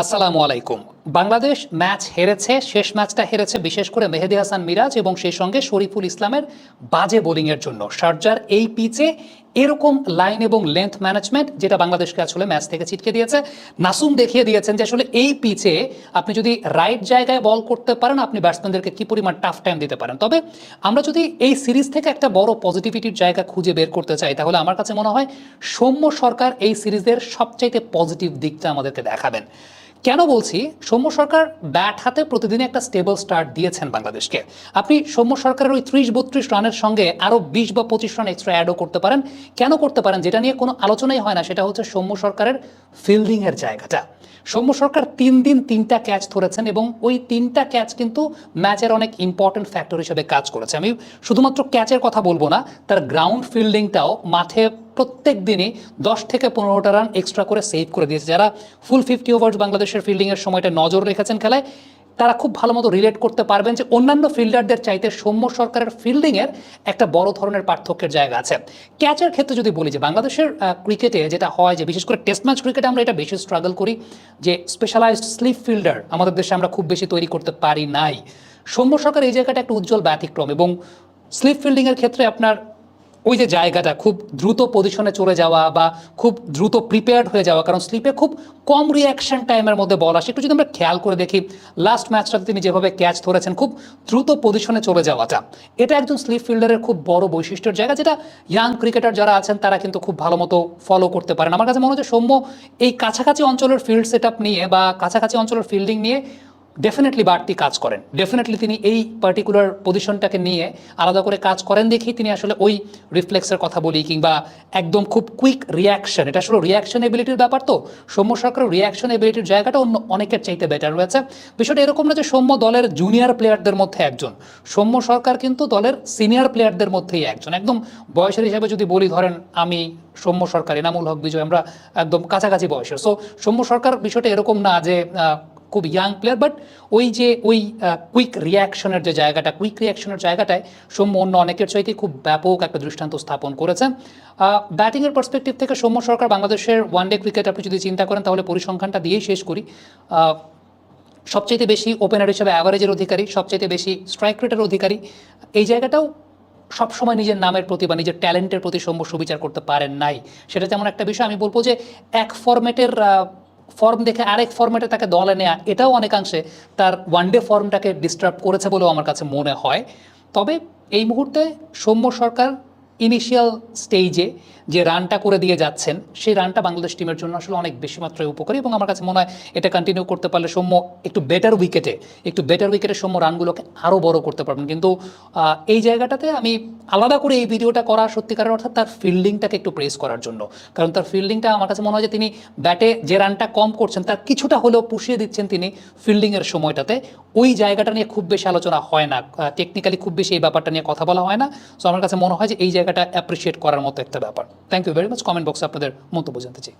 আসসালামু আলাইকুম। বাংলাদেশ ম্যাচ হেরেছে, শেষ ম্যাচটা হেরেছে বিশেষ করে মেহেদী হাসান মিরাজ এবং সেই সঙ্গে শরীফুল ইসলামের বাজে বোলিংয়ের জন্য। শারজার এই পিচে এরকম লাইন এবং লেন্থ ম্যানেজমেন্ট যেটা বাংলাদেশকে আসলে ম্যাচ থেকে ছিটকে দিয়েছে। নাসুম দেখিয়ে দিয়েছেন যে আসলে এই পিচে আপনি যদি রাইট জায়গায় বল করতে পারেন আপনি ব্যাটসম্যানদেরকে কি পরিমাণ টাফ টাইম দিতে পারেন। তবে আমরা যদি এই সিরিজ থেকে একটা বড় পজিটিভিটির জায়গা খুঁজে বের করতে চাই তাহলে আমার কাছে মনে হয় সৌম্য সরকার এই সিরিজের সবচাইতে পজিটিভ দিকটা আমাদেরকে দেখাবেন। কেন বলছি? সৌম্য সরকার ব্যাট হাতে প্রতিদিনই একটা স্টেবল স্টার্ট দিয়েছেন বাংলাদেশকে। আপনি সৌম্য সরকারের ওই 30-32 রানের সঙ্গে আরও 20 বা 25 রান এক্সট্রা অ্যাডও করতে পারেন। কেন করতে পারেন? যেটা নিয়ে কোনো আলোচনাই হয় না, সেটা হচ্ছে সৌম্য সরকারের ফিল্ডিংয়ের জায়গাটা। সৌম্য সরকার 3 দিন 3টা ক্যাচ ধরেছেন এবং ওই 3টা ক্যাচ কিন্তু ম্যাচের অনেক ইম্পর্টেন্ট ফ্যাক্টর হিসেবে কাজ করেছে। আমি শুধুমাত্র ক্যাচের কথা বলবো না, তার গ্রাউন্ড ফিল্ডিংটাও মাঠে প্রত্যেক দিনই 10 থেকে 15টা রান এক্সট্রা করে সেভ করে দিয়েছে। যারা ফুল 50 ওভার্স বাংলাদেশের ফিল্ডিংয়ের সময়টা নজর রেখেছেন খেলায়, তারা খুব ভালো মতো রিলেট করতে পারবেন যে অন্যান্য ফিল্ডারদের চাইতে সৌম্য সরকারের ফিল্ডিংয়ের একটা বড় ধরনের পার্থক্যের জায়গা আছে। ক্যাচের ক্ষেত্রে যদি বলি যে বাংলাদেশের ক্রিকেটে যেটা হয় যে বিশেষ করে টেস্ট ম্যাচ ক্রিকেটে আমরা এটা বেশি স্ট্রাগল করি যে স্পেশালাইজড স্লিপ ফিল্ডার আমাদের দেশে আমরা খুব বেশি তৈরি করতে পারি নাই। সৌম্য সরকার এই জায়গাটা একটা উজ্জ্বল ব্যতিক্রম এবং স্লিপ ফিল্ডিংয়ের ক্ষেত্রে আপনার ওই যে জায়গাটা খুব দ্রুত পজিশনে চলে যাওয়া বা খুব দ্রুত প্রিপেয়ার্ড হয়ে যাওয়া, কারণ স্লিপে খুব কম রিয়াকশন টাইমের মধ্যে বল আসে। একটু যদি আমরা খেয়াল করে দেখি লাস্ট ম্যাচটাতে তিনি যেভাবে ক্যাচ ধরেছেন খুব দ্রুত পজিশনে চলে যাওয়াটা, এটা একজন স্লিপ ফিল্ডারের খুব বড় বৈশিষ্ট্যের জায়গা, যেটা ইয়াং ক্রিকেটার যারা আছেন তারা কিন্তু খুব ভালো মতো ফলো করতে পারেন। আমার কাছে মনে হয় যে সৌম্য এই কাছাকাছি অঞ্চলের ফিল্ড সেট আপ নিয়ে বা কাছাকাছি অঞ্চলের ফিল্ডিং নিয়ে ডেফিনেটলি বাড়তি কাজ করেন। ডেফিনেটলি তিনি এই পার্টিকুলার পজিশনটাকে নিয়ে আলাদা করে কাজ করেন দেখি তিনি আসলে ওই রিফ্লেক্সের কথা বলি কিংবা একদম খুব কুইক রিয়াকশন, এটা আসলে রিয়াকশন এবিলিটির ব্যাপার। তো সৌম্য সরকারের রিয়াকশন এবিলিটির জায়গাটা অন্য অনেকের চাইতে বেটার রয়েছে। বিষয়টা এরকম না যে সৌম্য দলের জুনিয়র প্লেয়ারদের মধ্যে একজন, সৌম্য সরকার কিন্তু দলের সিনিয়র প্লেয়ারদের মধ্যেই একজন। একদম বয়সের হিসাবে যদি বলি, ধরেন আমি, সৌম্য সরকার, এনামুল হক বিজয়, আমরা একদম কাছাকাছি বয়সের। সো সৌম্য সরকার বিষয়টা এরকম না যে খুব ইয়াং প্লেয়ার, বাট ওই যে ওই কুইক রিয়াকশনের যে জায়গাটা, কুইক রিয়াকশনের জায়গাটায় সৌম্য অন্য অনেকের চাইতে খুব ব্যাপক একটা দৃষ্টান্ত স্থাপন করেছেন। ব্যাটিংয়ের পার্সপেক্টিভ থেকে সৌম্য সরকার বাংলাদেশের ওয়ানডে ক্রিকেট আপনি যদি চিন্তা করেন তাহলে পরিসংখ্যানটা দিয়েই শেষ করি। সবচাইতে বেশি ওপেনার হিসেবে অ্যাভারেজের অধিকারী, সবচাইতে বেশি স্ট্রাইক রেটের অধিকারী। এই জায়গাটাও সবসময় নিজের নামের প্রতি বা নিজের ট্যালেন্টের প্রতি সৌম্য সুবিচার করতে পারেন নাই। সেটা যেমন একটা বিষয়। আমি বলবো যে এক ফরম্যাটের ফর্ম দেখে আরেক ফর্মেটে তাকে দলে নেওয়া, এটাও অনেকাংশে তার ওয়ানডে ফর্মটাকে ডিস্টার্ব করেছে বলেও আমার কাছে মনে হয়। তবে এই মুহূর্তে সৌম্য সরকার ইনিশিয়াল স্টেজে যে রানটা করে দিয়ে যাচ্ছেন সেই রানটা বাংলাদেশ টিমের জন্য আসলে অনেক বেশি মাত্রায় উপকারী এবং আমার কাছে মনে হয় এটা কন্টিনিউ করতে পারলে সৌম্য একটু বেটার উইকেটে সৌম্য রানগুলোকে আরও বড় করতে পারবেন। কিন্তু এই জায়গাটাতে আমি আলাদা করে এই ভিডিওটা করা সত্যিকারের অর্থাৎ তার ফিল্ডিংটাকে একটু প্রেস করার জন্য, কারণ তার ফিল্ডিংটা আমার কাছে মনে হয় যে তিনি ব্যাটে যে রানটা কম করছেন তার কিছুটা হলেও পুষিয়ে দিচ্ছেন তিনি ফিল্ডিংয়ের সময়টাতে। ওই জায়গাটা নিয়ে খুব বেশি আলোচনা হয় না, টেকনিক্যালি খুব বেশি এই ব্যাপারটা নিয়ে কথা বলা হয় না। সো আমার কাছে মনে হয় যে এই জায়গাটা অ্যাপ্রিসিয়েট করার মতো একটা ব্যাপার। Thank you very much. Comment বক্সে আপনাদের মন্তব্য জানতে চাই।